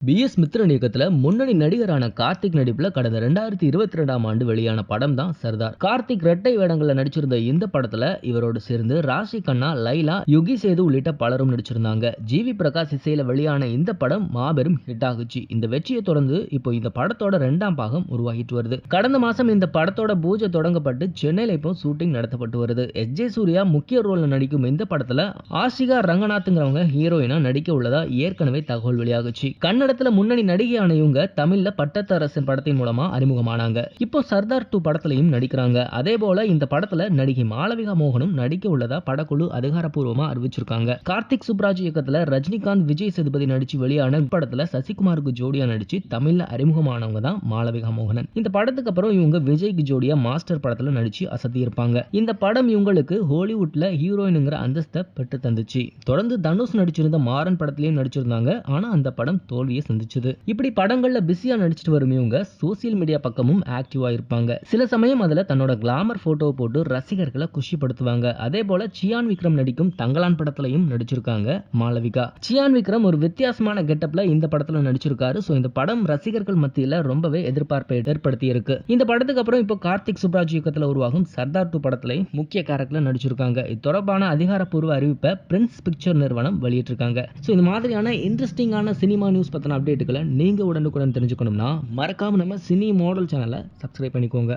பி.எஸ். மித்ரன் இயக்கத்துல முன்னணி நடிகரான கார்த்திக் நடிப்புல கடந்த 2022ஆம் ஆண்டு வெளியான படம் தான் சர்தார். கார்த்திக் இரட்டை வேடங்கள்ல நடிச்சிருந்த இந்த படத்துல இவரோடு சேர்ந்து ராஷி கண்ணா, லைலா, யுகி சேது உள்ளிட்ட பலரும் நடிச்சிருந்தாங்க. ஜி.வி. பிரகாஷ் இசையில வெளியான இந்த படம் மாபெரும் ஹிட் ஆகுச்சு. இந்த வெற்றியை தொடர்ந்து இப்போ இந்த படத்தோட 2ஆம் பாகம் உருவாகிட்டு வருது. கடந்த மாசம் இந்த படத்தோட பூஜை தொடங்கப்பட்டு சென்னையில இப்போ ஷூட்டிங் நடத்தப்பட்டு வருது. எஸ்.ஜே. சூர்யா முக்கிய ரோல்ல நடிக்கும் இந்த படத்துல ஆஷிகா ரங்கநாத்ங்கிறவங்க ஹீரோயினா நடிக்க உள்ளதா ஏற்கனவே தகவல் வெளியாகுச்சு. கன்னடத்துல முன்னணி நடிகையான இவங்க தமிழ்ல பட்டத்தரசன் படத்தின் மூலமா அறிமுகமானாங்க. இப்போ சர்தார் 2 படத்திலையும் நடிக்கிறாங்க. அதே போல இந்த படத்துல நடிகை மாளவிகா மோகனும் நடிக்க உள்ளதா படக்குழு அதிகாரப்பூர்வமா அறிவிச்சிருக்காங்க. கார்த்திக் சுப்ராஜ் இயக்கத்துல ரஜினிகாந்த், விஜய் சேதுபதி நடிச்சு வெளியான படத்துல சசிகுமாருக்கு ஜோடியா நடிச்சு தமிழ்ல அறிமுகமானவங்க தான் மாளவிகா மோகனன். இந்த படத்துக்கு அப்புறம் இவங்க விஜய்க்கு ஜோடியா மாஸ்டர் படத்துல நடிச்சு அசத்தி இருப்பாங்க. இந்த படம் இவங்களுக்கு ஹாலிவுட்ல ஹீரோயின்ங்கிற அந்தஸ்தை பெற்று தந்துச்சு. தொடர்ந்து தனுஷ் நடிச்சிருந்த மாறன் படத்திலையும் நடிச்சிருந்தாங்க. ஆனா அந்த படம் தோல்வியை சந்திச்சது. இப்படி படங்கள்ல பிஸியா நடிச்சிட்டு வரும் இவங்க சோசியல் மீடியா பக்கமும் ஆக்டிவா இருப்பாங்க. சில சமயம் அதுல தன்னோட கிளாமர் போட்டோவை போட்டு ரசிகர்களை குஷிப்படுத்துவாங்க. அதே போல சியான் விக்ரம் நடிக்கும் தங்கலான் படத்திலையும் நடிச்சிருக்காங்க மாளவிகா. சியான் விக்ரம் ஒரு வித்தியாசமான கெட்டப்ல இந்த படத்துல நடிச்சிருக்காரு. சோ இந்த படம் ரசிகர்கள் மத்தியில ரொம்பவே எதிர்பார்ப்பை ஏற்படுத்தி இருக்கு. இந்த படத்துக்கு அப்புறம் இப்போ கார்த்திக் சுப்ராஜ் இயக்கத்துல உருவாகும் சர்தார் 2 படத்துல முக்கிய கேரக்டர்ல நடிச்சிருக்காங்க. இது தொடர்பான அதிகாரப்பூர்வ அறிவிப்பை பிரின்ஸ் பிக்சர் நிறுவனம் வெளியிட்டிருக்காங்க. சோ இந்த மாதிரியான இன்ட்ரெஸ்டிங்கான சினிமா நியூஸ் பத்தின அப்டேட்டுகளை நீங்க உடனுக்குடன் தெரிஞ்சுக்கணும்னா மறக்காம நம்ம சினி மாடல் சேனலை சப்ஸ்கிரைப் பண்ணிக்கோங்க.